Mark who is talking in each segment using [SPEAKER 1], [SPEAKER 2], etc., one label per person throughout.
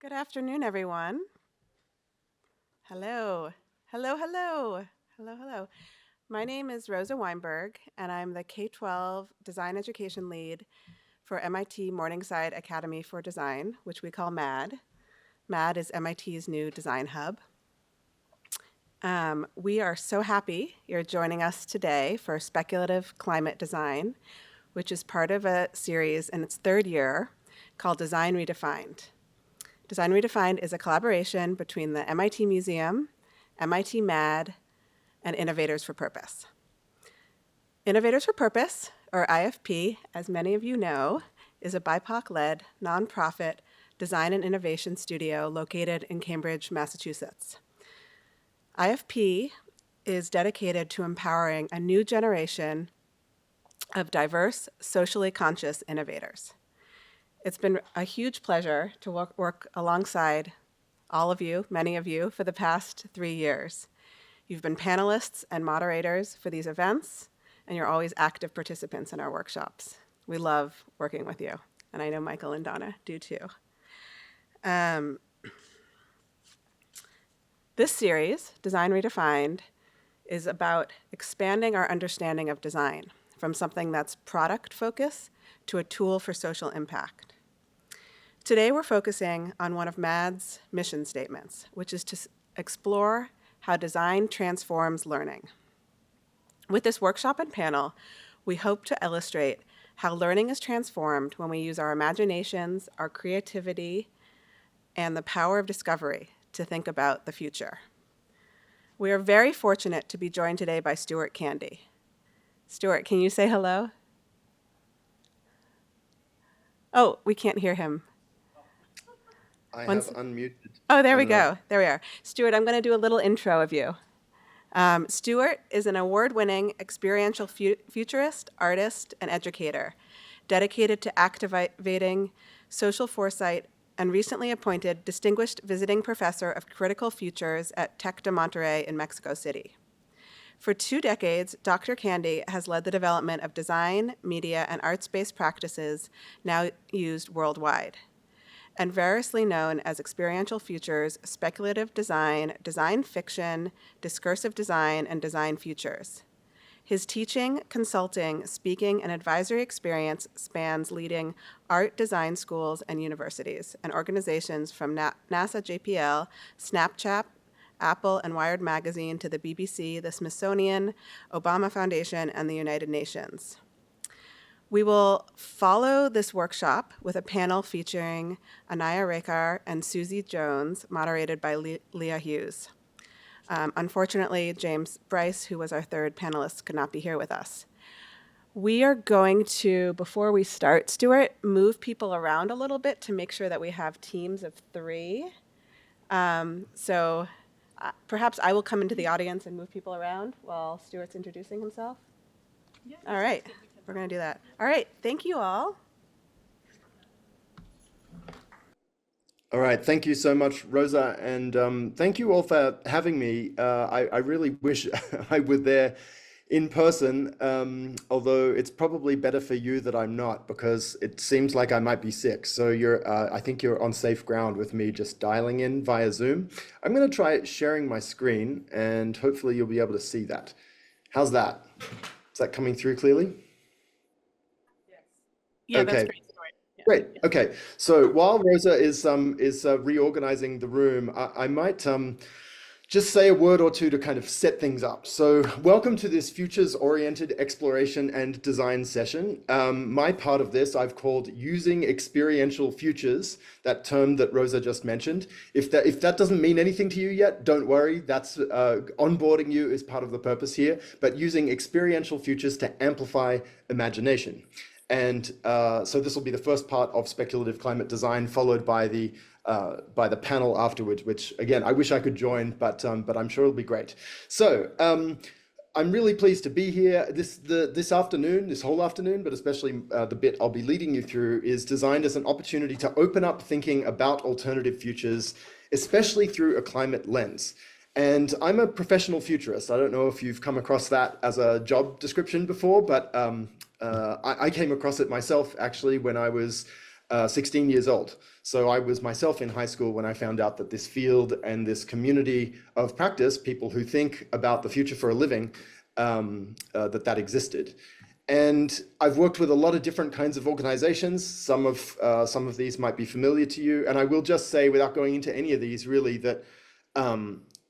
[SPEAKER 1] Good afternoon, everyone. Hello. Hello, hello. Hello, hello. My name is Rosa Weinberg, and I'm the K-12 Design Education Lead for MIT Morningside Academy for Design, which we call MAD. MAD is MIT's new design hub. We are so happy you're joining us today for Speculative Climate Design, which is part of a series in its third year called Design Redefined. Design Redefined is a collaboration between the MIT Museum, MIT MAD, and Innovators for Purpose. Innovators for Purpose, or IFP, as many of you know, is a BIPOC-led, nonprofit design and innovation studio located in Cambridge, Massachusetts. IFP is dedicated to empowering a new generation of diverse, socially conscious innovators. It's been a huge pleasure to work alongside all of you, many of you, for the past 3 years. You've been panelists and moderators for these events, and you're always active participants in our workshops. We love working with you, and I know Michael and Donna do too. This series, Design Redefined, is about expanding our understanding of design from something that's product-focused to a tool for social impact. Today, we're focusing on one of MAD's mission statements, which is to explore how design transforms learning. With this workshop and panel, we hope to illustrate how learning is transformed when we use our imaginations, our creativity, and the power of discovery to think about the future. We are very fortunate to be joined today by Stuart Candy. Stuart, can you say hello? Oh, we can't hear him.
[SPEAKER 2] I have unmuted.
[SPEAKER 1] Oh, there we go. There we are. Stuart, I'm going to do a little intro of you. Stuart is an award-winning experiential futurist, artist, and educator, dedicated to activating social foresight and recently appointed Distinguished Visiting Professor of Critical Futures at Tec de Monterrey in Mexico City. For 2 decades, Dr. Candy has led the development of design, media, and arts-based practices now used worldwide, and variously known as experiential futures, speculative design, design fiction, discursive design, and design futures. His teaching, consulting, speaking, and advisory experience spans leading art design schools and universities and organizations from NASA JPL, Snapchat, Apple, and Wired Magazine to the BBC, the Smithsonian, Obama Foundation, and the United Nations. We will follow this workshop with a panel featuring Anaya, Raikar, and Susy Jones, moderated by Leah Hughes. Unfortunately, James Bryce, who was our third panelist, could not be here with us. We are going to, before we start, Stuart, move people around a little bit to make sure that we have teams of 3. So perhaps I will come into the audience and move people around while Stuart's introducing himself.
[SPEAKER 3] Yeah,
[SPEAKER 1] all right. We're going to do that. All right. Thank you all.
[SPEAKER 2] All right. Thank you so much, Rosa. And thank you all for having me. I really wish I were there in person, although it's probably better for you that I'm not, because it seems like I might be sick. So I think you're on safe ground with me just dialing in via Zoom. I'm going to try sharing my screen, and hopefully you'll be able to see that. How's that? Is that coming through clearly?
[SPEAKER 1] Yeah, that's
[SPEAKER 2] Okay.
[SPEAKER 1] great, Stuart. Yeah.
[SPEAKER 2] Great. Okay. So while Rosa is reorganizing the room, I might just say a word or two to kind of set things up. So welcome to this futures-oriented exploration and design session. My part of this I've called using experiential futures, that term that Rosa just mentioned. If that doesn't mean anything to you yet, don't worry. That's onboarding you is part of the purpose here. But using experiential futures to amplify imagination. And so this will be the first part of speculative climate design, followed by the panel afterwards, which again, I wish I could join, but I'm sure it'll be great. So I'm really pleased to be here this afternoon, this whole afternoon, but especially the bit I'll be leading you through is designed as an opportunity to open up thinking about alternative futures, especially through a climate lens. And I'm a professional futurist. I don't know if you've come across that as a job description before, but I came across it myself actually when I was 16 years old. So I was myself in high school when I found out that this field and this community of practice, people who think about the future for a living, that existed. And I've worked with a lot of different kinds of organizations. Some of these might be familiar to you. And I will just say, without going into any of these, really, that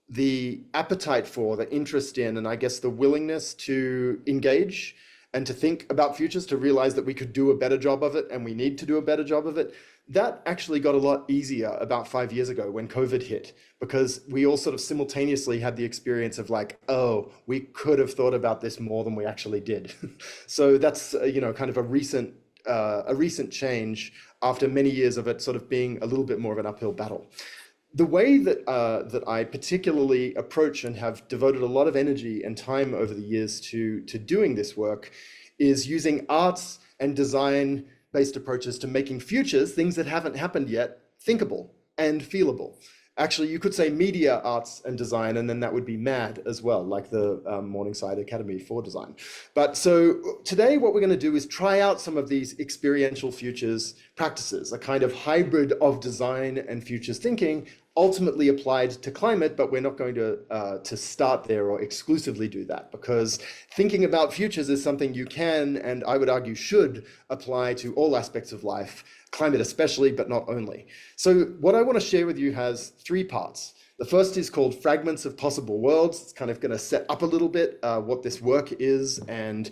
[SPEAKER 2] the appetite for, the interest in, and I guess the willingness to engage and to think about futures, to realize that we could do a better job of it and we need to do a better job of it, that actually got a lot easier about 5 years ago when COVID hit, because we all sort of simultaneously had the experience of like, oh, we could have thought about this more than we actually did. So that's, kind of a recent change after many years of it sort of being a little bit more of an uphill battle. The way that I particularly approach and have devoted a lot of energy and time over the years to doing this work is using arts and design-based approaches to making futures, things that haven't happened yet, thinkable and feelable. Actually, you could say media, arts, and design, and then that would be MAD as well, like the Morningside Academy for Design. But so today what we're going to do is try out some of these experiential futures practices, a kind of hybrid of design and futures thinking, ultimately applied to climate, but we're not going to start there or exclusively do that, because thinking about futures is something you can, and I would argue should, apply to all aspects of life, climate especially, but not only. So what I want to share with you has 3 parts. The first is called Fragments of Possible Worlds. It's kind of going to set up a little bit what this work is and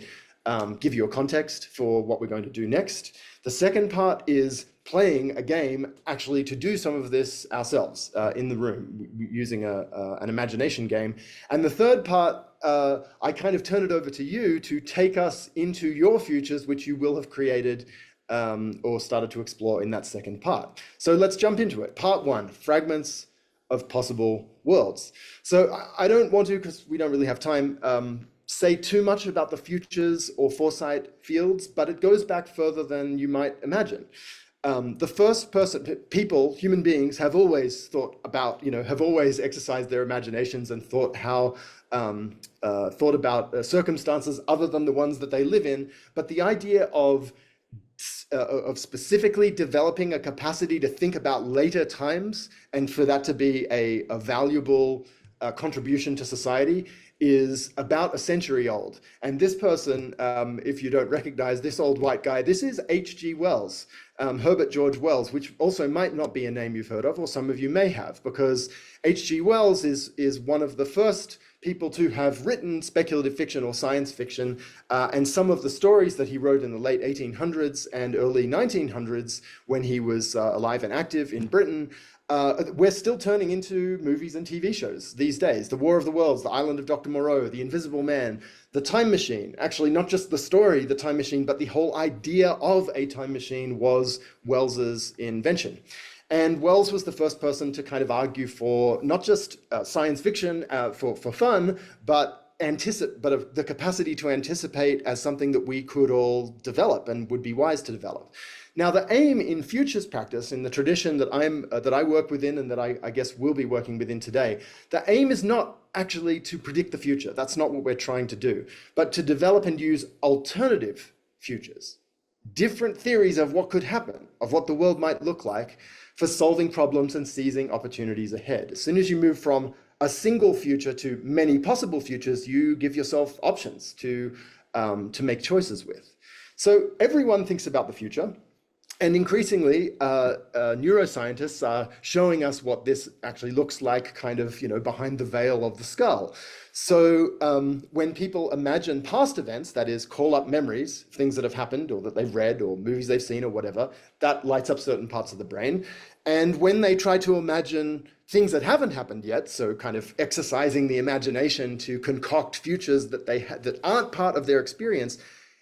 [SPEAKER 2] give you a context for what we're going to do next. The second part is playing a game actually to do some of this ourselves in the room using an imagination game. And the third part, I kind of turn it over to you to take us into your futures, which you will have created or started to explore in that second part. So let's jump into it. Part 1, Fragments of Possible Worlds. So I don't want to, because we don't really have time, say too much about the futures or foresight fields, but it goes back further than you might imagine. The first person, people, human beings, have always thought about, have always exercised their imaginations and thought about circumstances other than the ones that they live in. But the idea of specifically developing a capacity to think about later times and for that to be a valuable contribution to society is about a century old. And this person, if you don't recognize this old white guy, this is H.G. Wells, Herbert George Wells, which also might not be a name you've heard of, or some of you may have, because H.G. Wells is one of the first people to have written speculative fiction or science fiction, and some of the stories that he wrote in the late 1800s and early 1900s when he was alive and active in Britain, we're still turning into movies and TV shows these days. The War of the Worlds, The Island of Dr. Moreau, The Invisible Man, The Time Machine. Actually, not just the story, The Time Machine, but the whole idea of a time machine was Wells's invention. And Wells was the first person to kind of argue for not just science fiction for fun, but the capacity to anticipate as something that we could all develop and would be wise to develop. Now, the aim in futures practice, in the tradition that I work within and that I guess we'll be working within today, the aim is not actually to predict the future. That's not what we're trying to do, but to develop and use alternative futures, different theories of what could happen, of what the world might look like, for solving problems and seizing opportunities ahead. As soon as you move from a single future to many possible futures, you give yourself options to make choices with. So everyone thinks about the future. And increasingly, neuroscientists are showing us what this actually looks like kind of, behind the veil of the skull. So when people imagine past events, that is, call up memories, things that have happened or that they've read or movies they've seen or whatever, that lights up certain parts of the brain. And when they try to imagine things that haven't happened yet, so kind of exercising the imagination to concoct futures that aren't part of their experience,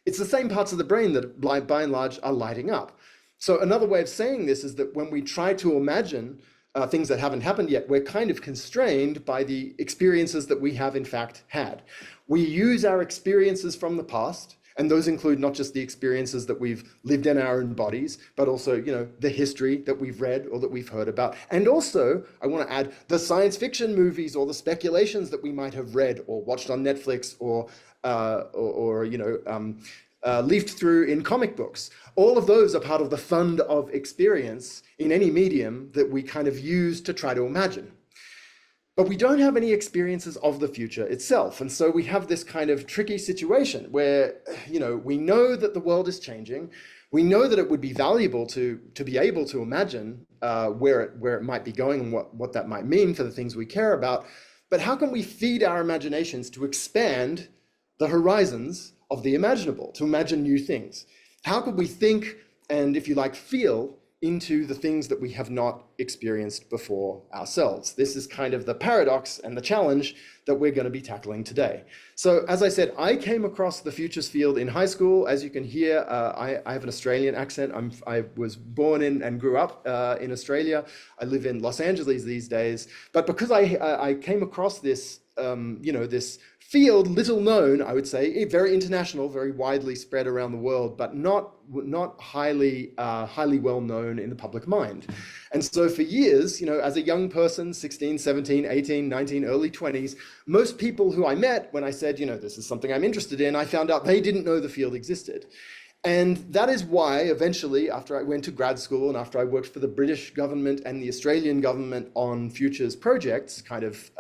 [SPEAKER 2] it's the same parts of the brain that by and large are lighting up. So another way of saying this is that when we try to imagine things that haven't happened yet, we're kind of constrained by the experiences that we have in fact had. We use our experiences from the past, and those include not just the experiences that we've lived in our own bodies, but also, the history that we've read or that we've heard about. And also, I want to add, the science fiction movies or the speculations that we might have read or watched on Netflix or leafed through in comic books. All of those are part of the fund of experience in any medium that we kind of use to try to imagine. But we don't have any experiences of the future itself. And so we have this kind of tricky situation where, we know that the world is changing. We know that it would be valuable to be able to imagine where it might be going and what that might mean for the things we care about. But how can we feed our imaginations to expand the horizons of the imaginable, to imagine new things? How could we think and, if you like, feel into the things that we have not experienced before ourselves? This is kind of the paradox and the challenge that we're going to be tackling today. So, as I said, I came across the futures field in high school. As you can hear, I have an Australian accent. I was born in and grew up in Australia. I live in Los Angeles these days. But because I came across this, this field, little known, I would say, very international, very widely spread around the world, but not highly well known in the public mind. And so for years, as a young person, 16, 17, 18, 19, early 20s, most people who I met when I said, this is something I'm interested in, I found out they didn't know the field existed. And that is why eventually, after I went to grad school and after I worked for the British government and the Australian government on futures projects, kind of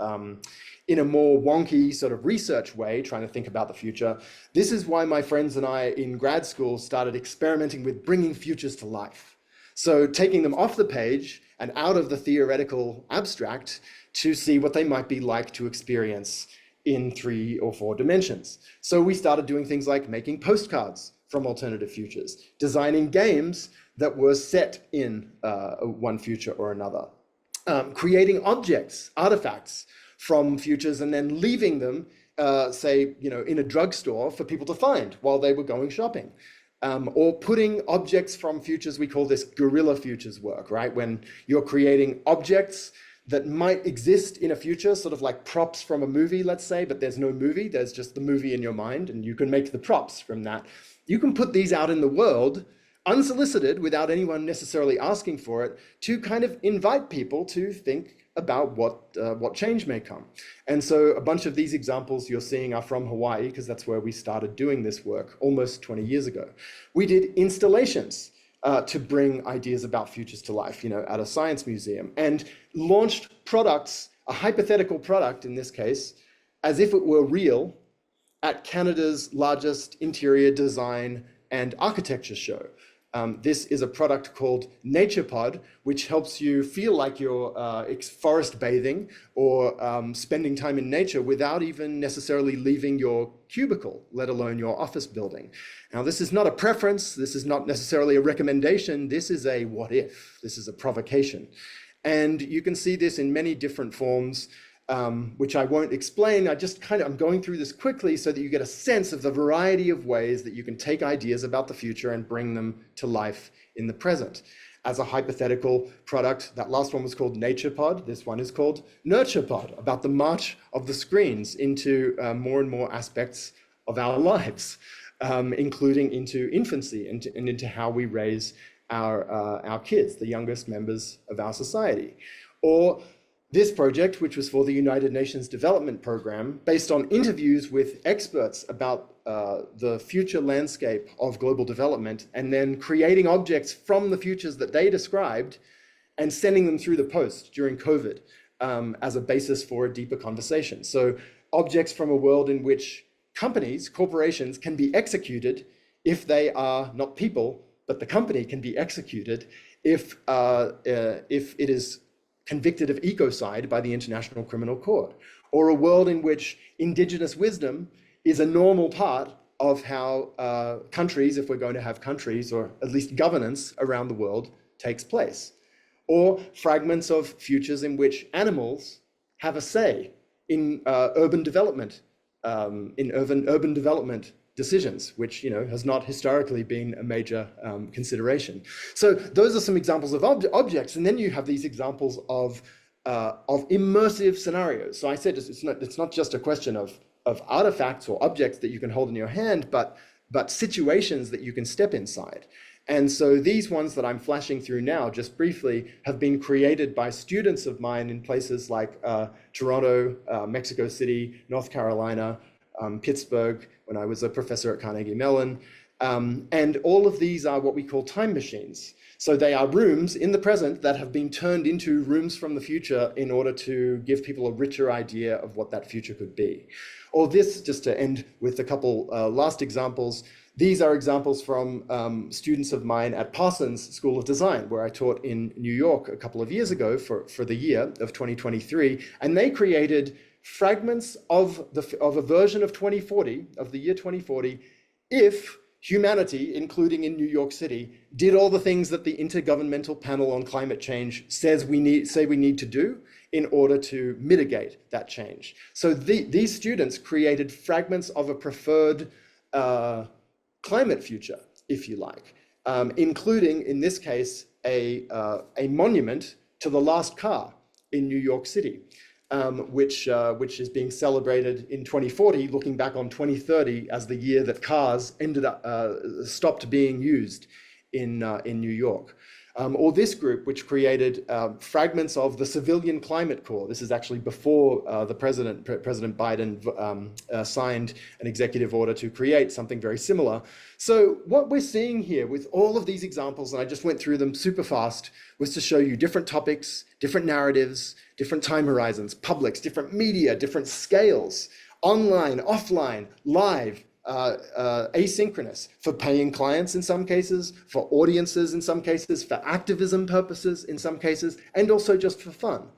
[SPEAKER 2] in a more wonky sort of research way, trying to think about the future, this is why my friends and I in grad school started experimenting with bringing futures to life. So taking them off the page and out of the theoretical abstract to see what they might be like to experience in 3 or 4 dimensions. So we started doing things like making postcards from alternative futures, designing games that were set in one future or another, creating objects, artifacts from futures and then leaving them, say, in a drugstore for people to find while they were going shopping. Or putting objects from futures, we call this guerrilla futures work, right? When you're creating objects that might exist in a future, sort of like props from a movie, let's say, but there's no movie, there's just the movie in your mind, and you can make the props from that. You can put these out in the world unsolicited, without anyone necessarily asking for it, to kind of invite people to think about what change may come. And so a bunch of these examples you're seeing are from Hawaii, because that's where we started doing this work almost 20 years ago. We did installations to bring ideas about futures to life, at a science museum, and launched products, a hypothetical product in this case, as if it were real, at Canada's largest interior design and architecture show. This is a product called NaturePod, which helps you feel like you're forest bathing or spending time in nature without even necessarily leaving your cubicle, let alone your office building. Now, this is not a preference. This is not necessarily a recommendation. This is a what if. This is a provocation. And you can see this in many different forms, which I won't explain. I'm going through this quickly so that you get a sense of the variety of ways that you can take ideas about the future and bring them to life in the present. As a hypothetical product, that last one was called NaturePod. This one is called NurturePod, about the march of the screens into more and more aspects of our lives, including into infancy and into how we raise our kids, the youngest members of our society. Or this project, which was for the United Nations Development Program, based on interviews with experts about the future landscape of global development, and then creating objects from the futures that they described and sending them through the post during COVID as a basis for a deeper conversation. So objects from a world in which corporations can be executed if they are not people, but the company can be executed if it is convicted of ecocide by the International Criminal Court, or a world in which indigenous wisdom is a normal part of how countries, if we're going to have countries, or at least governance around the world, takes place. Or fragments of futures in which animals have a say in urban development, urban development decisions, which has not historically been a major consideration. So those are some examples of objects, and then you have these examples of immersive scenarios. So I said it's not just a question of artifacts or objects that you can hold in your hand, but situations that you can step inside. And so these ones that I'm flashing through now, just briefly, have been created by students of mine in places like Toronto, Mexico City, North Carolina, Pittsburgh, when I was a professor at Carnegie Mellon, And all of these are what we call time machines. So they are rooms in the present that have been turned into rooms from the future in order to give people a richer idea of what that future could be. Or this, just to end with a couple last examples, these are examples from students of mine at Parsons School of Design, where I taught in New York a couple of years ago for the year of 2023. And they created fragments of a version of 2040, of the year 2040, if humanity, including in New York City, did all the things that the Intergovernmental Panel on Climate Change say we need to do in order to mitigate that change. So these students created fragments of a preferred climate future, if you like, including, in this case, a monument to the last car in New York City, which is being celebrated in 2040, looking back on 2030 as the year that cars stopped being used in New York. Or this group, which created fragments of the Civilian Climate Corps. This is actually before President Biden signed an executive order to create something very similar. So what we're seeing here with all of these examples, and I just went through them super fast, was to show you different topics, different narratives, different time horizons, publics, different media, different scales, online, offline, live, asynchronous, for paying clients in some cases, for audiences in some cases, for activism purposes in some cases, and also just for fun.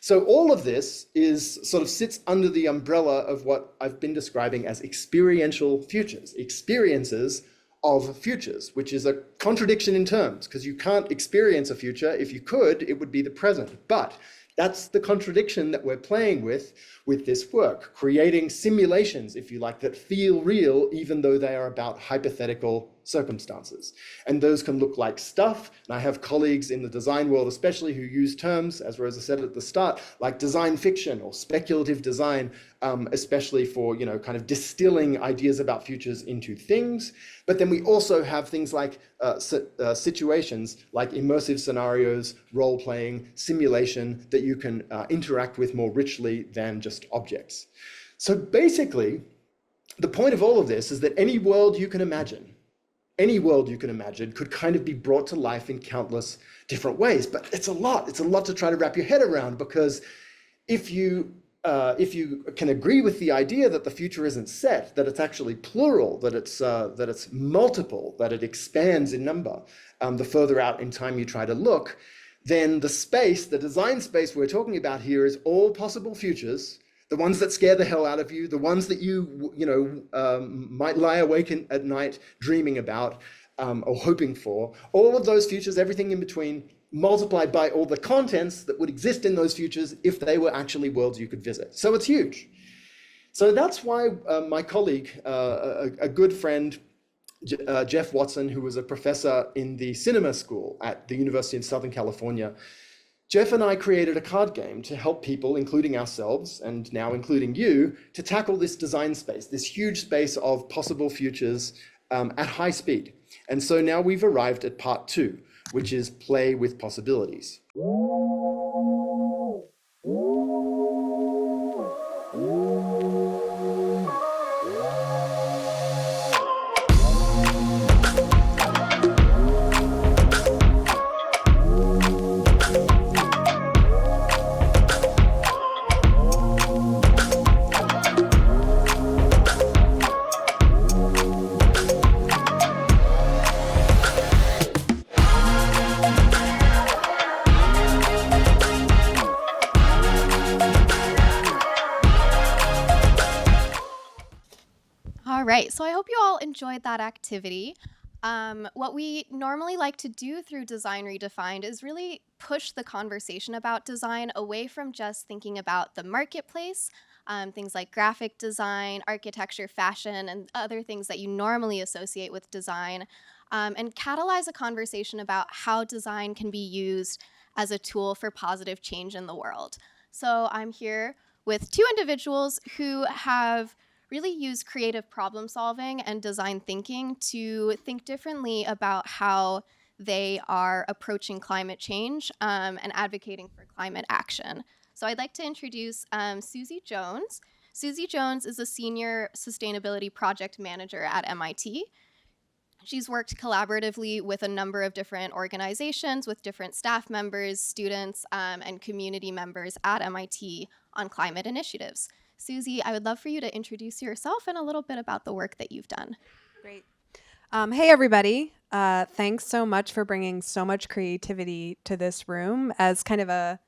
[SPEAKER 2] So all of this sits under the umbrella of what I've been describing as experiential futures, experiences of futures, which is a contradiction in terms, because you can't experience a future. If you could, it would be the present. But that's the contradiction that we're playing with this work, creating simulations, if you like, that feel real, even though they are about hypothetical circumstances. And those can look like stuff. And I have colleagues in the design world, especially, who use terms, as Rosa said at the start, like design fiction or speculative design, especially for, kind of distilling ideas about futures into things. But then we also have things like situations like immersive scenarios, role-playing, simulation that you can interact with more richly than just objects. So basically, the point of all of this is that any world you can imagine could kind of be brought to life in countless different ways. But it's a lot to try to wrap your head around, because if you can agree with the idea that the future isn't set, that it's actually plural, that it's multiple, that it expands in number, the further out in time you try to look, then the design space we're talking about here is all possible futures, the ones that scare the hell out of you, the ones that you might lie awake at night dreaming about or hoping for, all of those futures, everything in between, multiplied by all the contents that would exist in those futures if they were actually worlds you could visit. So it's huge. So that's why my colleague, a good friend, Jeff Watson, who was a professor in the cinema school at the University in Southern California, Jeff and I created a card game to help people, including ourselves, and now including you, to tackle this design space, this huge space of possible futures at high speed. And so now we've arrived at part 2, which is play with possibilities.
[SPEAKER 3] All right, so I hope you all enjoyed that activity. What we normally like to do through Design Redefined is really push the conversation about design away from just thinking about the marketplace, things like graphic design, architecture, fashion, and other things that you normally associate with design, and catalyze a conversation about how design can be used as a tool for positive change in the world. So I'm here with two individuals who have really use creative problem solving and design thinking to think differently about how they are approaching climate change and advocating for climate action. So I'd like to introduce Susy Jones. Susy Jones is a senior sustainability project manager at MIT. She's worked collaboratively with a number of different organizations, with different staff members, students, and community members at MIT on climate initiatives. Susy, I would love for you to introduce yourself and a little bit about the work that you've done.
[SPEAKER 1] Great. Hey, everybody. Thanks so much for bringing so much creativity to this room. As kind of a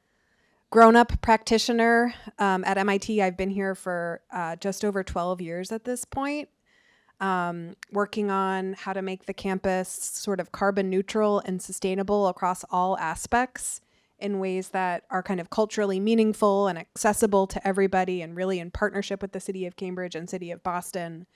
[SPEAKER 1] grown-up practitioner at MIT, I've been here for just over 12 years at this point, working on how to make the campus sort of carbon neutral and sustainable across all aspects in ways that are kind of culturally meaningful and accessible to everybody, and really in partnership with the City of Cambridge and City of Boston.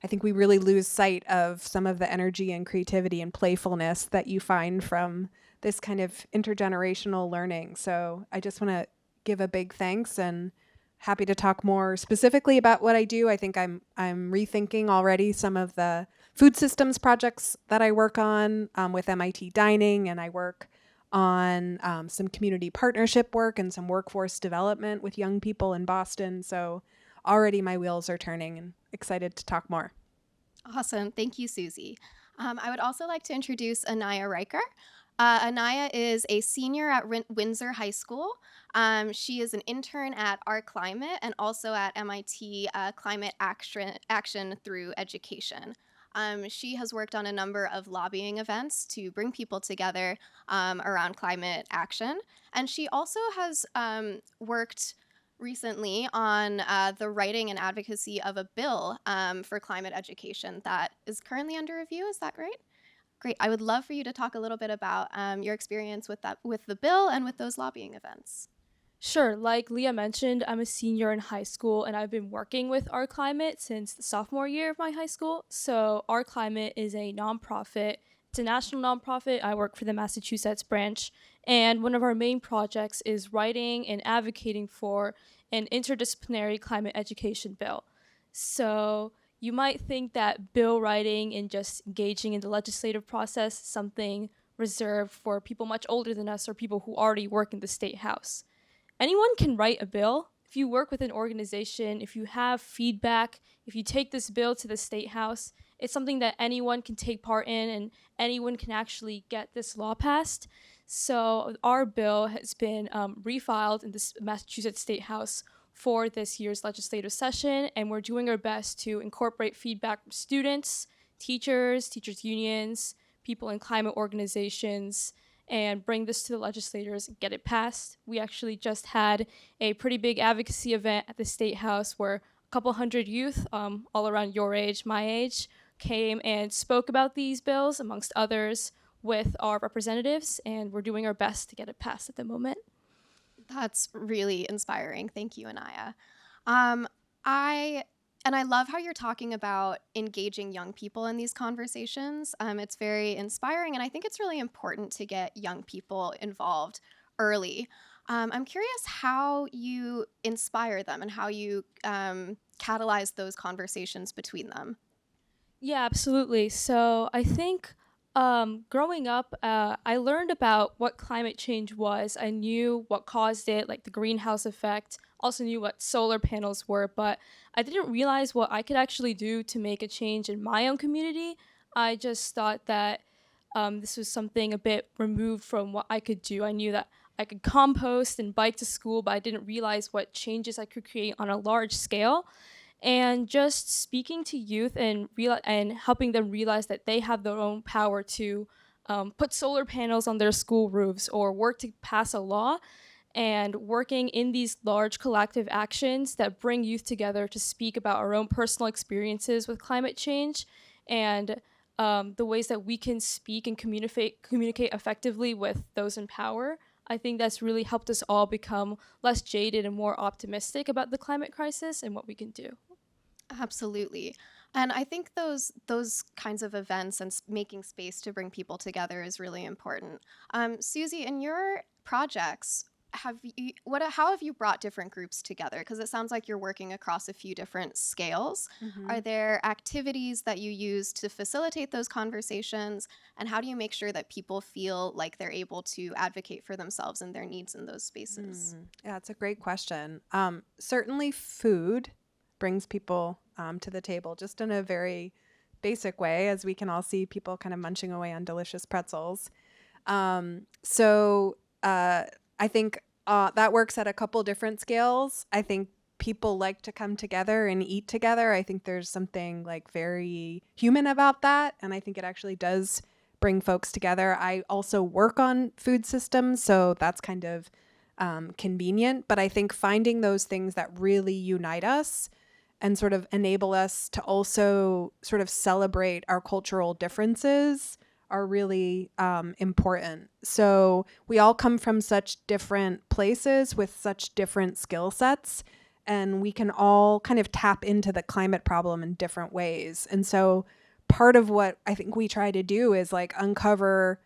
[SPEAKER 1] I think we really lose sight of some of the energy and creativity and playfulness that you find from this kind of intergenerational learning. So I just want to give a big thanks, and happy to talk more specifically about what I do. I think I'm rethinking already some of the food systems projects that I work on with MIT Dining, and I work on some community partnership work and some workforce development with young people in Boston. So already my wheels are turning, and excited to talk more.
[SPEAKER 3] Awesome. Thank you, Susy. I would also like to introduce Anaya Raikar. Anaya is a senior at Winsor High School. She is an intern at Our Climate and also at MIT Climate Action through Education. She has worked on a number of lobbying events to bring people together around climate action. And she also has worked recently on the writing and advocacy of a bill for climate education that is currently under review. Is that right? Great. I would love for you to talk a little bit about your experience with the bill and with those lobbying events.
[SPEAKER 4] Sure. Like Leah mentioned, I'm a senior in high school, and I've been working with Our Climate since the sophomore year of my high school. So Our Climate is a nonprofit. It's a national nonprofit. I work for the Massachusetts branch, and one of our main projects is writing and advocating for an interdisciplinary climate education bill. So you might think that bill writing and just engaging in the legislative process is something reserved for people much older than us or people who already work in the state house. Anyone can write a bill. If you work with an organization, if you have feedback, if you take this bill to the state house, it's something that anyone can take part in, and anyone can actually get this law passed. So our bill has been refiled in the Massachusetts State House for this year's legislative session, and we're doing our best to incorporate feedback from students, teachers unions, people in climate organizations, and bring this to the legislators and get it passed. We actually just had a pretty big advocacy event at the State House where a couple hundred youth, all around your age, my age, came and spoke about these bills, amongst others, with our representatives, and we're doing our best to get it passed at the moment.
[SPEAKER 3] That's really inspiring. Thank you, Anaya. I love how you're talking about engaging young people in these conversations. It's very inspiring, and I think it's really important to get young people involved early. I'm curious how you inspire them and how you catalyze those conversations between them.
[SPEAKER 4] Yeah, absolutely. So I think growing up, I learned about what climate change was. I knew what caused it, like the greenhouse effect. Also knew what solar panels were, but I didn't realize what I could actually do to make a change in my own community. I just thought that this was something a bit removed from what I could do. I knew that I could compost and bike to school, but I didn't realize what changes I could create on a large scale. And just speaking to youth and helping them realize that they have their own power to put solar panels on their school roofs or work to pass a law, and working in these large collective actions that bring youth together to speak about our own personal experiences with climate change, and the ways that we can speak and communicate effectively with those in power. I think that's really helped us all become less jaded and more optimistic about the climate crisis and what we can do.
[SPEAKER 3] Absolutely. And I think those kinds of events and making space to bring people together is really important. Susy, in your projects, how have you brought different groups together? Because it sounds like you're working across a few different scales.
[SPEAKER 1] Mm-hmm.
[SPEAKER 3] Are there activities that you use to facilitate those conversations? And how do you make sure that people feel like they're able to advocate for themselves and their needs in those spaces?
[SPEAKER 1] Yeah, it's a great question. Certainly food brings people to the table just in a very basic way, as we can all see people kind of munching away on delicious pretzels. I think that works at a couple different scales. I think people like to come together and eat together. I think there's something like very human about that. And I think it actually does bring folks together. I also work on food systems, so that's kind of convenient. But I think finding those things that really unite us and sort of enable us to also sort of celebrate our cultural differences are really important. So we all come from such different places with such different skill sets, and we can all kind of tap into the climate problem in different ways. And so part of what I think we try to do is like uncover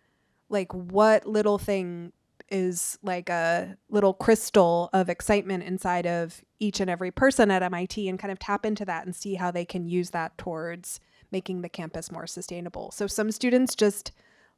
[SPEAKER 1] like what little thing is like a little crystal of excitement inside of each and every person at MIT, and kind of tap into that and see how they can use that towards making the campus more sustainable. So some students just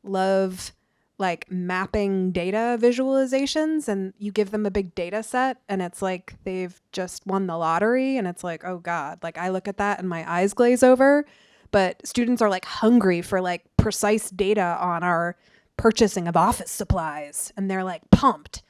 [SPEAKER 1] love like mapping data visualizations, and you give them a big data set and it's like they've just won the lottery, and it's like, oh God, like I look at that and my eyes glaze over. But students are like hungry for like precise data on our purchasing of office supplies, and they're like pumped.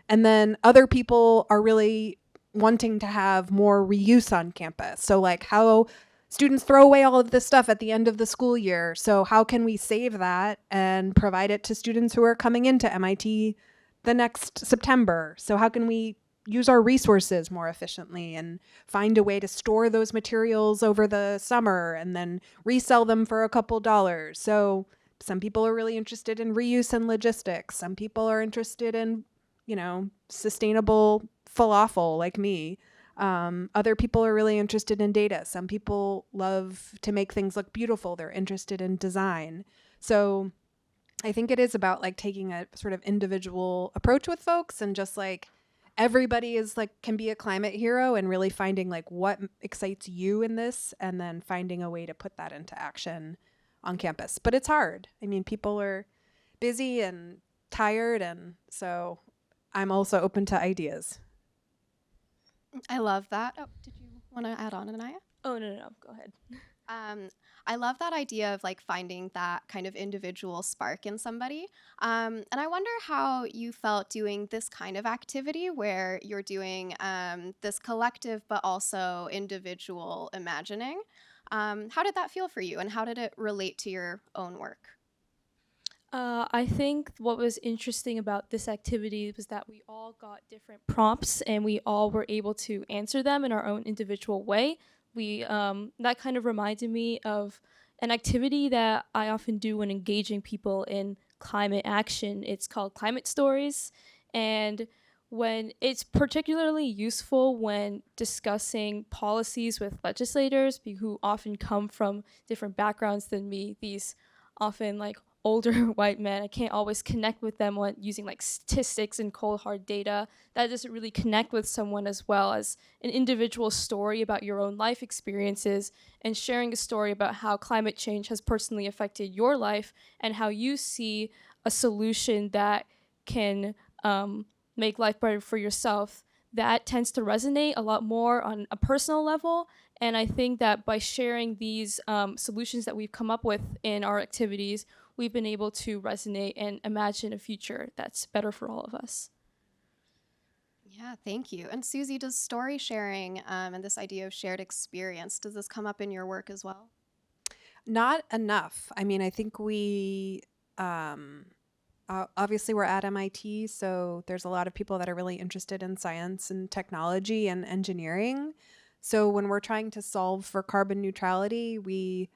[SPEAKER 1] And then other people are really wanting to have more reuse on campus. So like how students throw away all of this stuff at the end of the school year. So how can we save that and provide it to students who are coming into MIT the next September? So how can we use our resources more efficiently and find a way to store those materials over the summer and then resell them for a couple dollars? So some people are really interested in reuse and logistics. Some people are interested in, you know, sustainable falafel like me. Other people are really interested in data. Some people love to make things look beautiful. They're interested in design. So I think it is about like taking a sort of individual approach with folks, and just like everybody is like can be a climate hero, and really finding like what excites you in this, and then finding a way to put that into action on campus. But it's hard. I mean, people are busy and tired, and so I'm also open to ideas.
[SPEAKER 3] I love that. Oh, did you want to add on, Anaya?
[SPEAKER 4] Oh, no, go ahead.
[SPEAKER 3] I love that idea of like finding that kind of individual spark in somebody. And I wonder how you felt doing this kind of activity where you're doing this collective but also individual imagining. How did that feel for you, and how did it relate to your own work?
[SPEAKER 4] I think what was interesting about this activity was that we all got different prompts and we all were able to answer them in our own individual way. That kind of reminded me of an activity that I often do when engaging people in climate action. It's called Climate Stories, and when it's particularly useful when discussing policies with legislators who often come from different backgrounds than me. These often like older white men, I can't always connect with them when using like statistics and cold hard data. That doesn't really connect with someone as well as an individual story about your own life experiences, and sharing a story about how climate change has personally affected your life and how you see a solution that can make life better for yourself. That tends to resonate a lot more on a personal level. And I think that by sharing these solutions that we've come up with in our activities, we've been able to resonate and imagine a future that's better for all of us.
[SPEAKER 3] Yeah, thank you. And Susy, does story sharing and this idea of shared experience, does this come up in your work as well?
[SPEAKER 1] Not enough. I mean, I think obviously we're at MIT, so there's a lot of people that are really interested in science and technology and engineering. So when we're trying to solve for carbon neutrality, we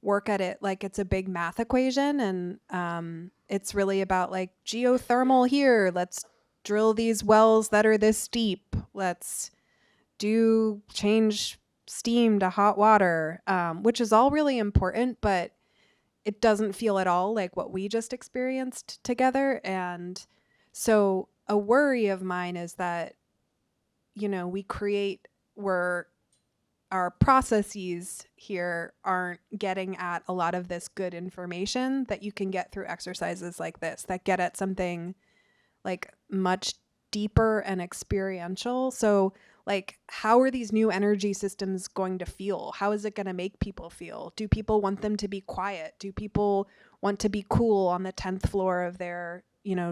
[SPEAKER 1] work at it like it's a big math equation, and it's really about like geothermal here. Let's drill these wells that are this deep. Let's change steam to hot water, which is all really important, but it doesn't feel at all like what we just experienced together. And so a worry of mine is that, you know, where our processes here aren't getting at a lot of this good information that you can get through exercises like this, that get at something like much deeper and experiential. So
[SPEAKER 5] like, how are these new energy systems going to feel? How is it going to make people feel? Do people want them to be quiet? Do people want to be cool on the 10th floor of their,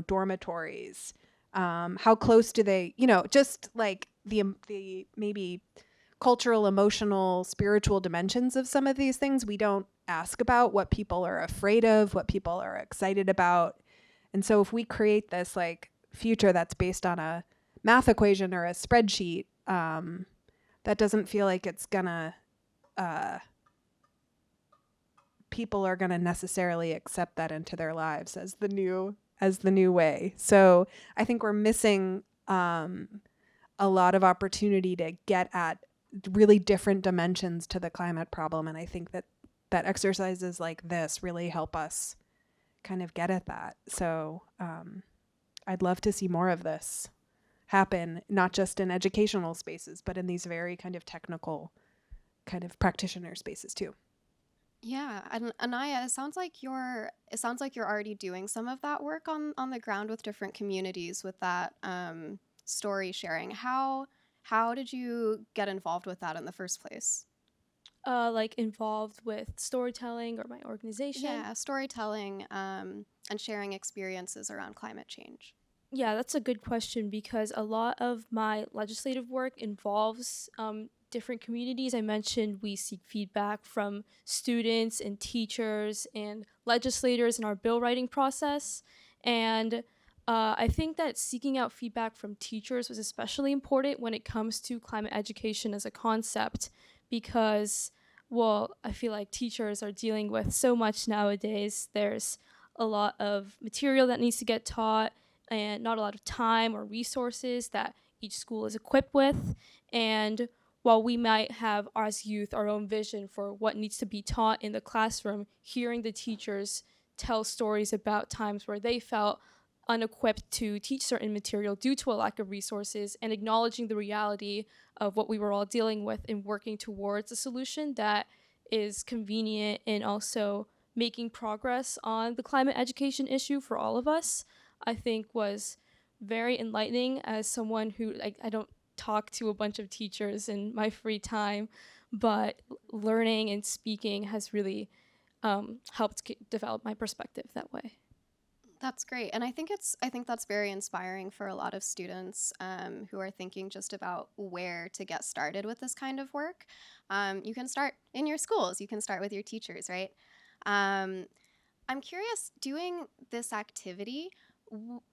[SPEAKER 5] dormitories? How close do they, just like the maybe cultural, emotional, spiritual dimensions of some of these things. We don't ask about what people are afraid of, what people are excited about. And so if we create this like future that's based on a math equation or a spreadsheet, that doesn't feel like it's gonna, people are gonna necessarily accept that into their lives as the new way. So I think we're missing a lot of opportunity to get at really different dimensions to the climate problem. And I think that exercises like this really help us kind of get at that. So I'd love to see more of this happen, not just in educational spaces, but in these very kind of technical kind of practitioner spaces too.
[SPEAKER 3] Yeah, and Anaya, it sounds like you're already doing some of that work on the ground with different communities with that story sharing. How did you get involved with that in the first place?
[SPEAKER 4] Like involved with storytelling or my organization.
[SPEAKER 3] Yeah, storytelling and sharing experiences around climate change.
[SPEAKER 4] Yeah, that's a good question because a lot of my legislative work involves different communities. I mentioned we seek feedback from students and teachers and legislators in our bill writing process. And I think that seeking out feedback from teachers was especially important when it comes to climate education as a concept because, well, I feel like teachers are dealing with so much nowadays. There's a lot of material that needs to get taught and not a lot of time or resources that each school is equipped with. And while we might have as youth our own vision for what needs to be taught in the classroom, hearing the teachers tell stories about times where they felt unequipped to teach certain material due to a lack of resources and acknowledging the reality of what we were all dealing with and working towards a solution that is convenient and also making progress on the climate education issue for all of us, I think was very enlightening as someone who I don't talk to a bunch of teachers in my free time, but learning and speaking has really helped develop my perspective that way.
[SPEAKER 3] That's great, and I think that's very inspiring for a lot of students who are thinking just about where to get started with this kind of work. You can start in your schools. You can start with your teachers, right? I'm curious, doing this activity,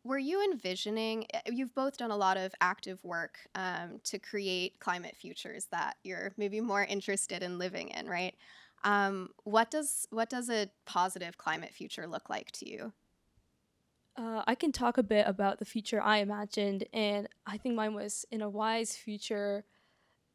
[SPEAKER 3] were you envisioning? You've both done a lot of active work to create climate futures that you're maybe more interested in living in, right? What does a positive climate future look like to you?
[SPEAKER 4] I can talk a bit about the future I imagined, and I think mine was in a wise future.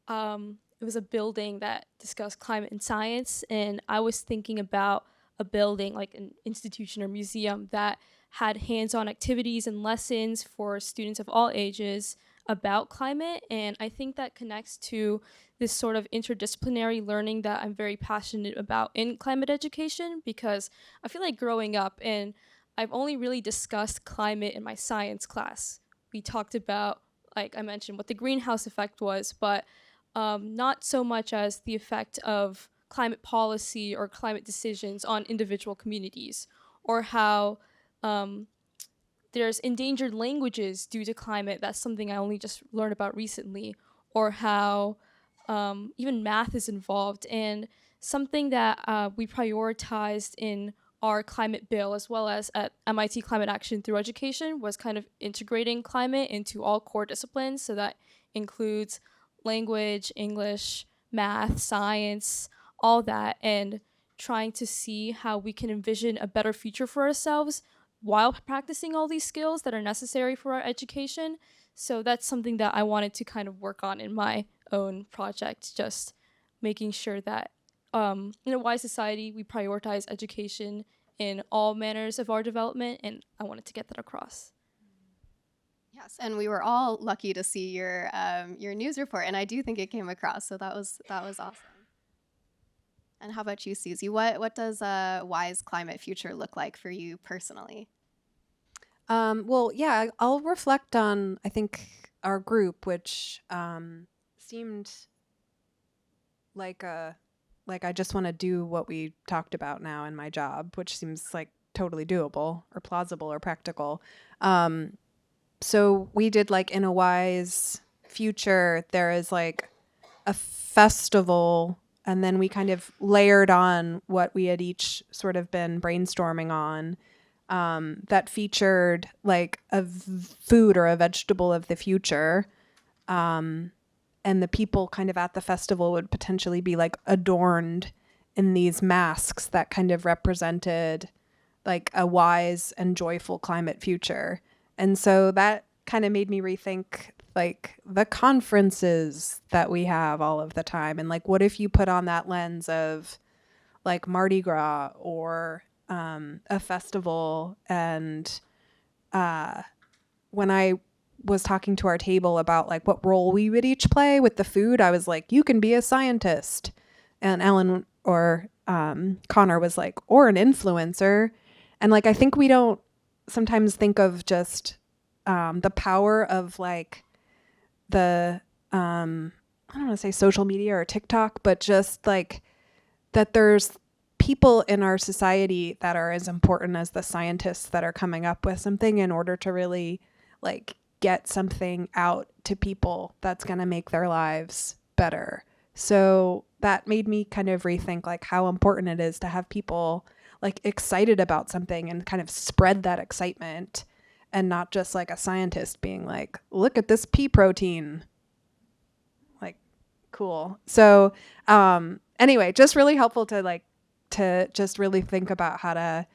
[SPEAKER 4] It was a building that discussed climate and science, and I was thinking about a building like an institution or museum that had hands-on activities and lessons for students of all ages about climate. And I think that connects to this sort of interdisciplinary learning that I'm very passionate about in climate education, because I feel like growing up and I've only really discussed climate in my science class. We talked about, like I mentioned, what the greenhouse effect was, but not so much as the effect of climate policy or climate decisions on individual communities, or how there's endangered languages due to climate. That's something I only just learned about recently, or how even math is involved. And something that we prioritized in our climate bill, as well as at MIT Climate Action Through Education, was kind of integrating climate into all core disciplines. So that includes language, English, math, science, all that, and trying to see how we can envision a better future for ourselves while practicing all these skills that are necessary for our education. So that's something that I wanted to kind of work on in my own project, just making sure that in a wise society, we prioritize education in all manners of our development, and I wanted to get that across.
[SPEAKER 3] Yes, and we were all lucky to see your news report, and I do think it came across. So that was awesome. And how about you, Susy? What does a wise climate future look like for you personally?
[SPEAKER 5] Well, yeah, I'll reflect on, I think, our group, which seemed like I just want to do what we talked about now in my job, which seems like totally doable or plausible or practical. So we did like in a wise future, there is like a festival, and then we kind of layered on what we had each sort of been brainstorming on, that featured like a food or a vegetable of the future. And the people kind of at the festival would potentially be like adorned in these masks that kind of represented like a wise and joyful climate future. And so that kind of made me rethink like the conferences that we have all of the time. And like, what if you put on that lens of like Mardi Gras or a festival? And when I was talking to our table about like what role we would each play with the food, I was like, you can be a scientist. And Ellen or Connor was like, or an influencer. And like, I think we don't sometimes think of just the power of like the, I don't want to say social media or TikTok, but just like that there's people in our society that are as important as the scientists that are coming up with something in order to really like get something out to people that's going to make their lives better. So that made me kind of rethink like how important it is to have people like excited about something and kind of spread that excitement, and not just like a scientist being like, look at this pea protein. Like, cool. So anyway, just really helpful to just really think about how to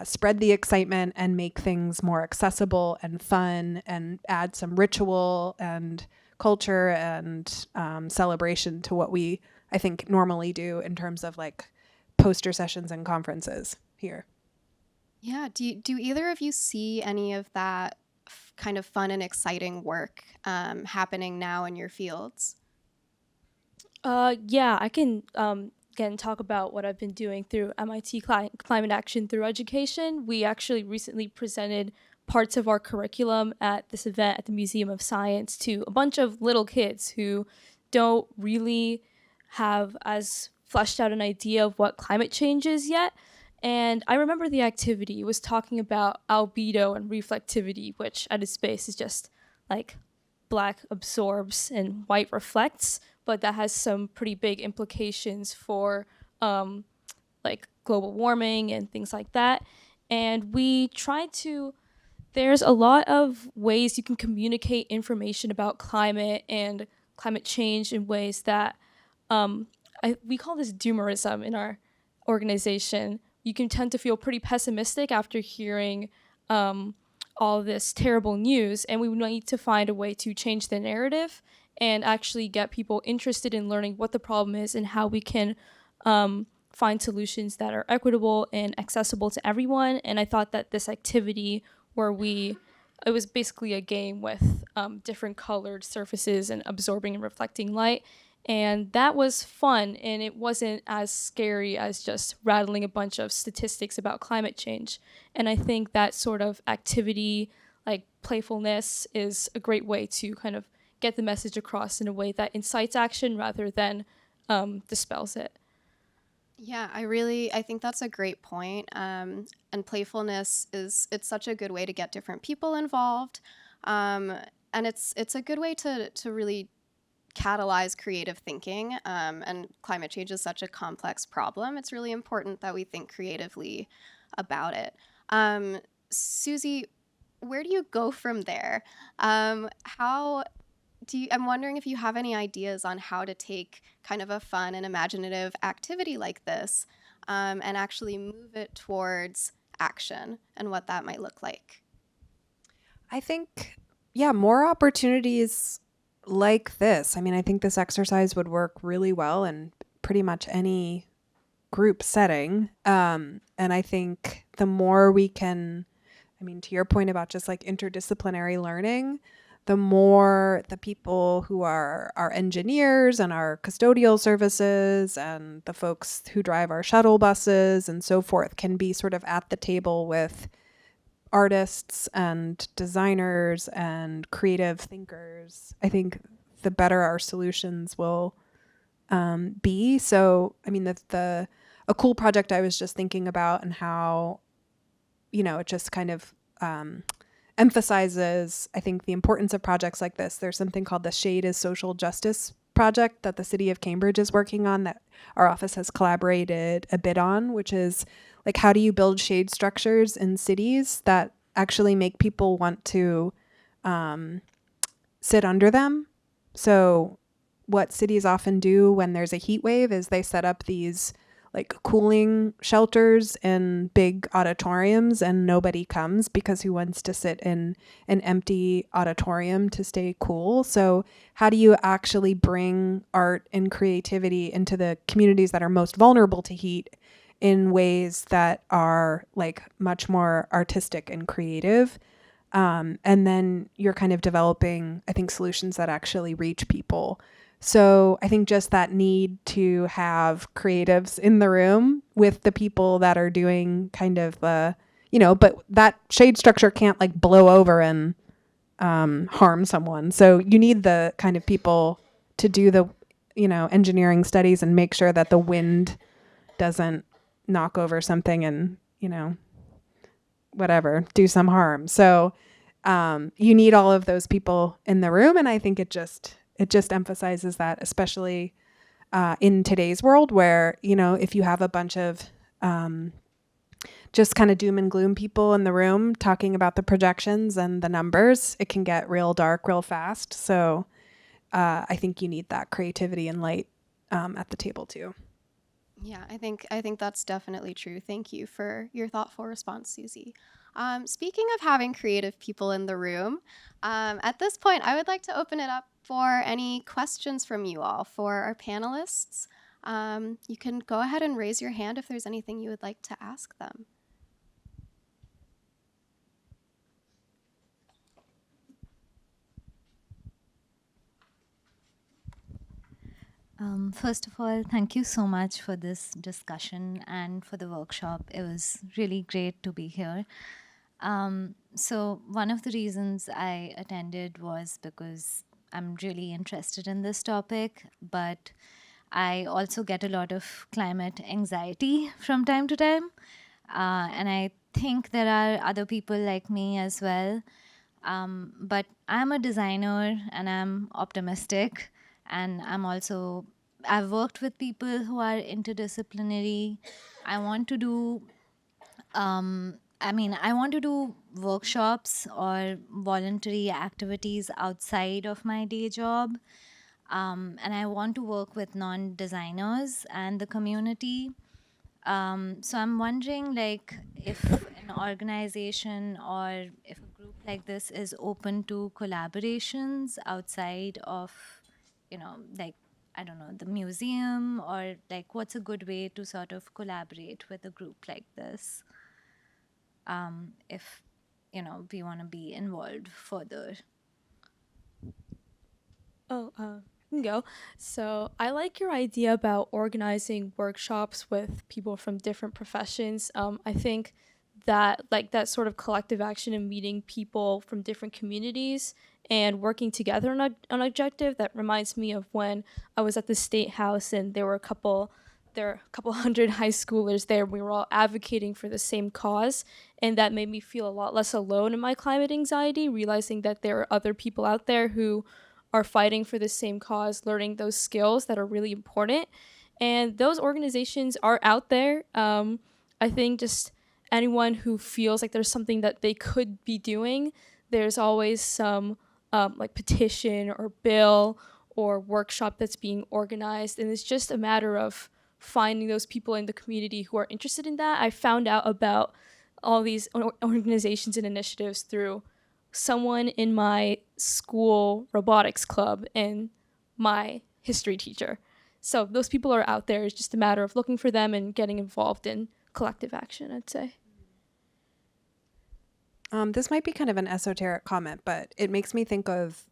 [SPEAKER 5] spread the excitement and make things more accessible and fun and add some ritual and culture and celebration to what we, I think, normally do in terms of like poster sessions and conferences here.
[SPEAKER 3] Yeah. Do either of you see any of that kind of fun and exciting work happening now in your fields?
[SPEAKER 4] Yeah, I can again talk about what I've been doing through MIT Climate Action through Education. We actually recently presented parts of our curriculum at this event at the Museum of Science to a bunch of little kids who don't really have as fleshed out an idea of what climate change is yet. And I remember the activity was talking about albedo and reflectivity, which at its base is just like black absorbs and white reflects, but that has some pretty big implications for like global warming and things like that. And we tried to, there's a lot of ways you can communicate information about climate and climate change in ways that we call this doomerism in our organization. You can tend to feel pretty pessimistic after hearing all this terrible news, and we need to find a way to change the narrative and actually get people interested in learning what the problem is and how we can find solutions that are equitable and accessible to everyone. And I thought that this activity where it was basically a game with different colored surfaces and absorbing and reflecting light. And that was fun, and it wasn't as scary as just rattling a bunch of statistics about climate change. And I think that sort of activity, like playfulness, is a great way to kind of get the message across in a way that incites action rather than dispels it.
[SPEAKER 3] Yeah, I think that's a great point. And playfulness it's such a good way to get different people involved. And it's a good way to really catalyze creative thinking. And climate change is such a complex problem. It's really important that we think creatively about it. Susy, where do you go from there? I'm wondering if you have any ideas on how to take kind of a fun and imaginative activity like this and actually move it towards action and what that might look like.
[SPEAKER 5] I think, yeah, more opportunities like this. I mean, I think this exercise would work really well in pretty much any group setting. And I think the more we can, I mean, to your point about just like interdisciplinary learning, the more the people who are our engineers and our custodial services and the folks who drive our shuttle buses and so forth can be sort of at the table with artists and designers and creative thinkers, I think the better our solutions will be. So, I mean, a cool project I was just thinking about, and how, it just kind of emphasizes, I think, the importance of projects like this. There's something called the Shade is Social Justice project that the city of Cambridge is working on, that our office has collaborated a bit on, which is like, how do you build shade structures in cities that actually make people want to sit under them? So what cities often do when there's a heat wave is they set up these like cooling shelters in big auditoriums, and nobody comes because who wants to sit in an empty auditorium to stay cool? So how do you actually bring art and creativity into the communities that are most vulnerable to heat in ways that are like much more artistic and creative? And then you're kind of developing, I think, solutions that actually reach people. So I think just that need to have creatives in the room with the people that are doing kind of but that shade structure can't like blow over and harm someone. So you need the kind of people to do the, engineering studies and make sure that the wind doesn't knock over something and, whatever, do some harm. So you need all of those people in the room. And I think it just emphasizes that, especially in today's world where, if you have a bunch of just kind of doom and gloom people in the room talking about the projections and the numbers, it can get real dark real fast. So I think you need that creativity and light at the table too.
[SPEAKER 3] Yeah, I think that's definitely true. Thank you for your thoughtful response, Susy. Speaking of having creative people in the room, at this point, I would like to open it up for any questions from you all for our panelists. You can go ahead and raise your hand if there's anything you would like to ask them.
[SPEAKER 6] First of all, thank you so much for this discussion and for the workshop. It was really great to be here. So one of the reasons I attended was because I'm really interested in this topic, but I also get a lot of climate anxiety from time to time. And I think there are other people like me as well. But I'm a designer and I'm optimistic. And I've worked with people who are interdisciplinary. I want to do workshops or voluntary activities outside of my day job. And I want to work with non-designers and the community. So I'm wondering, like, if an organization or if a group like this is open to collaborations outside of, like, I don't know, the museum, or like what's a good way to sort of collaborate with a group like this? If, we want to be involved further.
[SPEAKER 4] I can go. So I like your idea about organizing workshops with people from different professions. I think that like that sort of collective action and meeting people from different communities and working together on an objective, that reminds me of when I was at the State House and there were a couple hundred high schoolers there. We were all advocating for the same cause, and that made me feel a lot less alone in my climate anxiety, realizing that there are other people out there who are fighting for the same cause, learning those skills that are really important. And those organizations are out there. I think just anyone who feels like there's something that they could be doing, there's always some like petition or bill or workshop that's being organized. And it's just a matter of finding those people in the community who are interested in that. I found out about all these organizations and initiatives through someone in my school robotics club and my history teacher. So those people are out there. It's just a matter of looking for them and getting involved in collective action, I'd say.
[SPEAKER 5] This might be kind of an esoteric comment, but it makes me think of,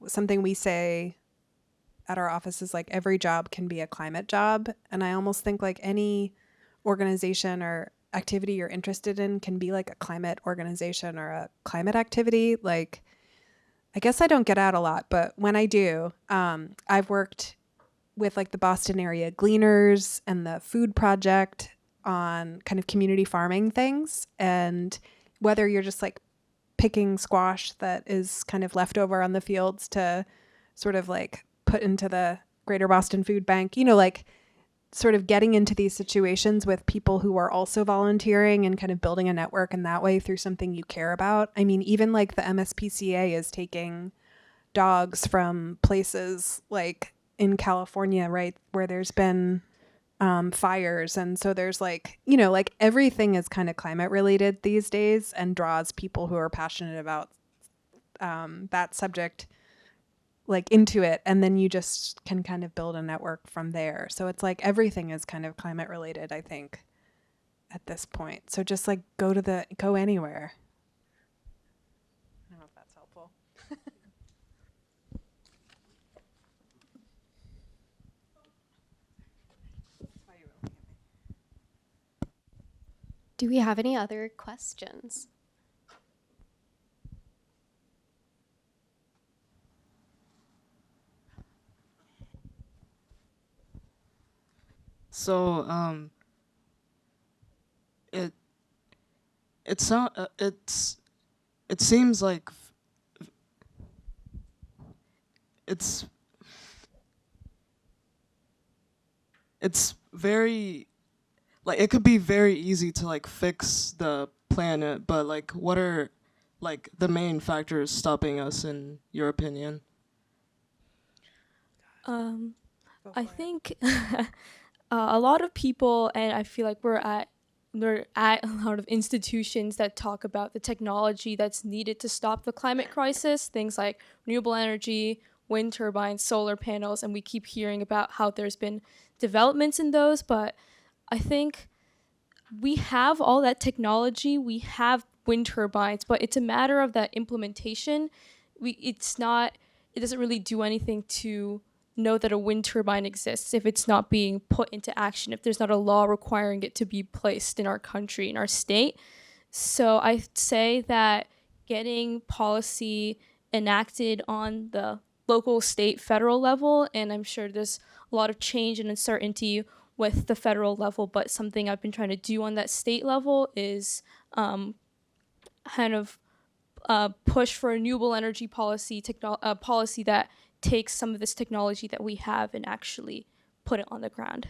[SPEAKER 5] something we say at our office is like every job can be a climate job. And I almost think like any organization or activity you're interested in can be like a climate organization or a climate activity. Like, I guess I don't get out a lot, but when I do, I've worked with like the Boston area Gleaners and the Food Project on kind of community farming things. And whether you're just like picking squash that is kind of left over on the fields to sort of like put into the Greater Boston Food Bank, like sort of getting into these situations with people who are also volunteering and kind of building a network in that way through something you care about. I mean, even like the MSPCA is taking dogs from places like in California, right, where there's been fires. And so there's like, like everything is kind of climate related these days and draws people who are passionate about that subject like into it, and then you just can kind of build a network from there. So it's like everything is kind of climate related, I think, at this point. So just like go anywhere. I don't know if that's helpful.
[SPEAKER 3] Do we have any other questions?
[SPEAKER 7] So, it seems like it's very, like, it could be very easy to like fix the planet, but like what are like the main factors stopping us in your opinion?
[SPEAKER 4] I think a lot of people, and I feel like we're at a lot of institutions that talk about the technology that's needed to stop the climate crisis, things like renewable energy, wind turbines, solar panels, and we keep hearing about how there's been developments in those, but I think we have all that technology, we have wind turbines, but it's a matter of that implementation. It doesn't really do anything to know that a wind turbine exists if it's not being put into action, if there's not a law requiring it to be placed in our country, in our state. So I'd say that getting policy enacted on the local, state, federal level, and I'm sure there's a lot of change and uncertainty with the federal level, but something I've been trying to do on that state level is push for renewable energy policy, policy that takes some of this technology that we have and actually put it on the ground.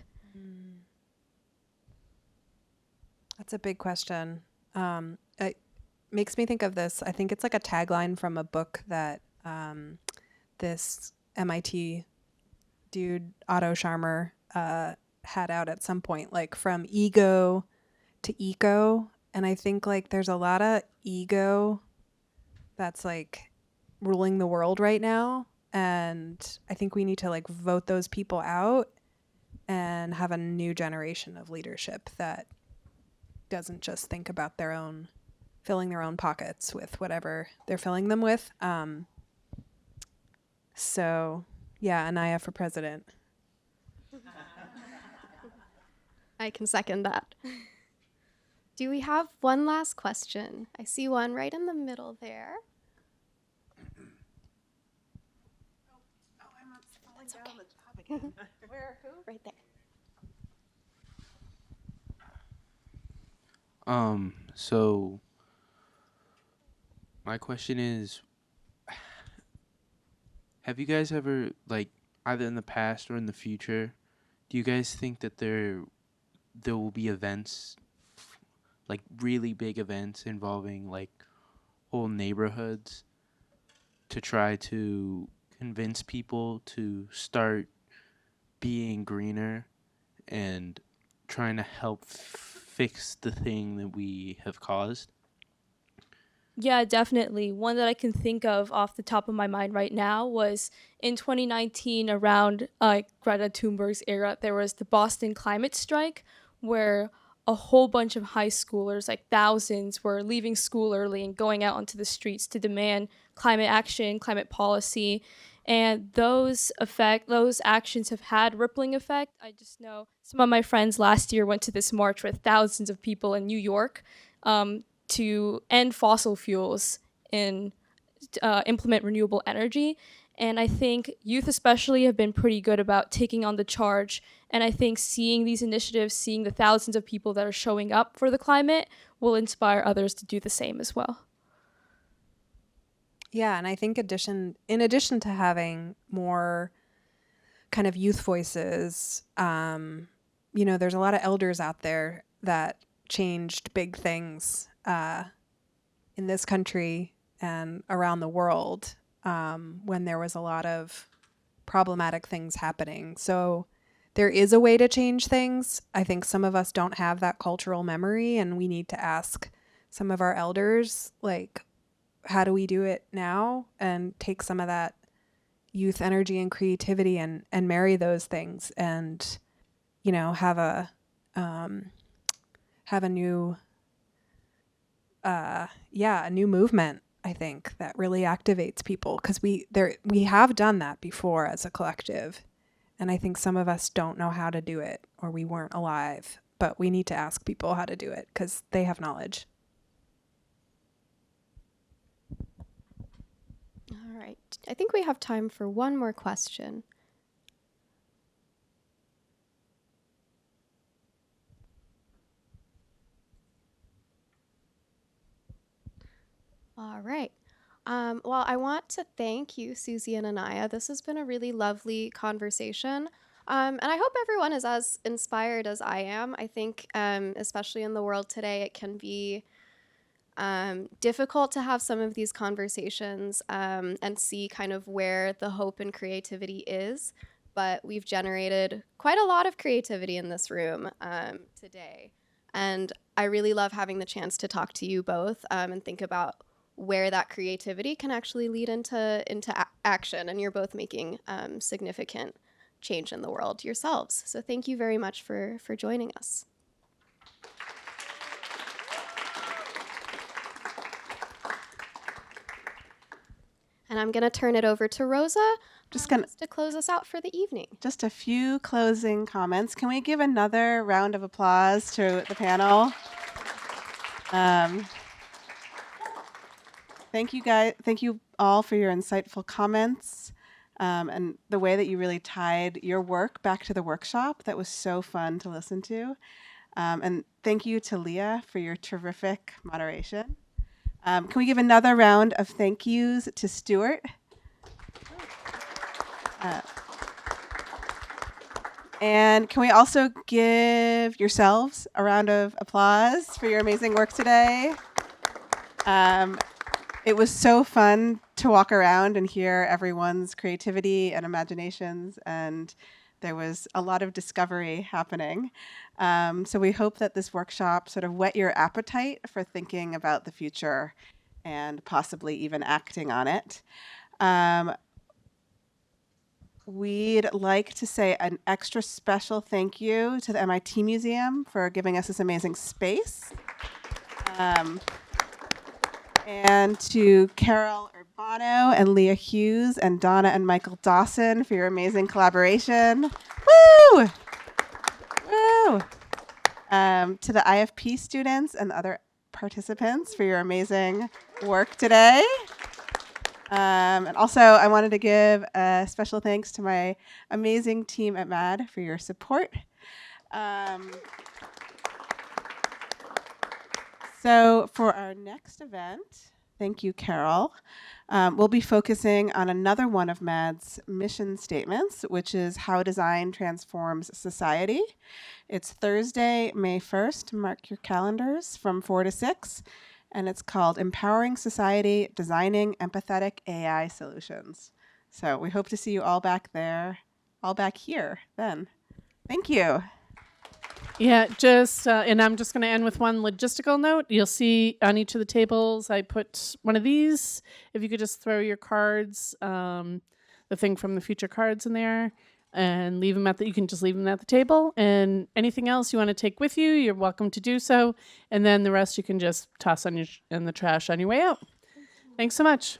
[SPEAKER 5] That's a big question. It makes me think of this. I think it's like a tagline from a book that this MIT dude, Otto Scharmer, had out at some point, like from ego to eco. And I think like there's a lot of ego that's like ruling the world right now. And I think we need to like vote those people out and have a new generation of leadership that doesn't just think about filling their own pockets with whatever they're filling them with. So yeah, Anaya for president.
[SPEAKER 3] I can second that. Do we have one last question? I see one right in the middle there. That's okay.
[SPEAKER 5] Where? Who?
[SPEAKER 3] Right there.
[SPEAKER 8] So my question is, have you guys ever, like, either in the past or in the future, do you guys think that there will be events, like really big events involving like whole neighborhoods to try to convince people to start being greener and trying to help fix the thing that we have caused?
[SPEAKER 4] Yeah, definitely. One that I can think of off the top of my mind right now was in 2019, around Greta Thunberg's era, there was the Boston climate strike, where a whole bunch of high schoolers, like thousands, were leaving school early and going out onto the streets to demand climate action, climate policy. And those actions have had rippling effect. I just know some of my friends last year went to this march with thousands of people in New York, to end fossil fuels in implement renewable energy. And I think youth especially have been pretty good about taking on the charge. And I think seeing these initiatives, seeing the thousands of people that are showing up for the climate will inspire others to do the same as well.
[SPEAKER 5] Yeah, and I think in addition to having more kind of youth voices, there's a lot of elders out there that changed big things in this country and around the world when there was a lot of problematic things happening. So there is a way to change things. I think some of us don't have that cultural memory, and we need to ask some of our elders, like, how do we do it now, and take some of that youth energy and creativity and marry those things, and have a new a new movement, I think, that really activates people, because we have done that before as a collective, and I think some of us don't know how to do it, or we weren't alive, but we need to ask people how to do it because they have knowledge.
[SPEAKER 3] All right. I think we have time for one more question. All right. Well, I want to thank you, Susy and Anaya. This has been a really lovely conversation. And I hope everyone is as inspired as I am. I think, especially in the world today, it can be difficult to have some of these conversations and see kind of where the hope and creativity is. But we've generated quite a lot of creativity in this room today. And I really love having the chance to talk to you both and think about where that creativity can actually lead into action. And you're both making significant change in the world yourselves. So thank you very much for joining us. And I'm going to turn it over to Rosa to close us out for the evening.
[SPEAKER 1] Just a few closing comments. Can we give another round of applause to the panel? Thank you guys. Thank you all for your insightful comments and the way that you really tied your work back to the workshop. That was so fun to listen to. And thank you to Leah for your terrific moderation. Can we give another round of thank yous to Stuart? And can we also give yourselves a round of applause for your amazing work today? It was so fun to walk around and hear everyone's creativity and imaginations, and there was a lot of discovery happening. So we hope that this workshop sort of whet your appetite for thinking about the future and possibly even acting on it. We'd like to say an extra special thank you to the MIT Museum for giving us this amazing space. And to Carol Urbano and Leah Hughes and Donna and Michael Dawson for your amazing collaboration. Woo! Woo! To the IFP students and the other participants for your amazing work today. And also, I wanted to give a special thanks to my amazing team at MAD for your support. So for our next event, thank you, Carol, we'll be focusing on another one of MAD's mission statements, which is how design transforms society. It's Thursday, May 1st. Mark your calendars from 4 to 6. And it's called Empowering Society, Designing Empathetic AI Solutions. So we hope to see you all back there, all back here then. Thank you.
[SPEAKER 9] Yeah, and I'm just going to end with one logistical note. You'll see on each of the tables, I put one of these. If you could just throw your cards, the thing from the future cards in there, and leave them you can just leave them at the table. And anything else you want to take with you, you're welcome to do so. And then the rest you can just toss in the trash on your way out. Thanks so much.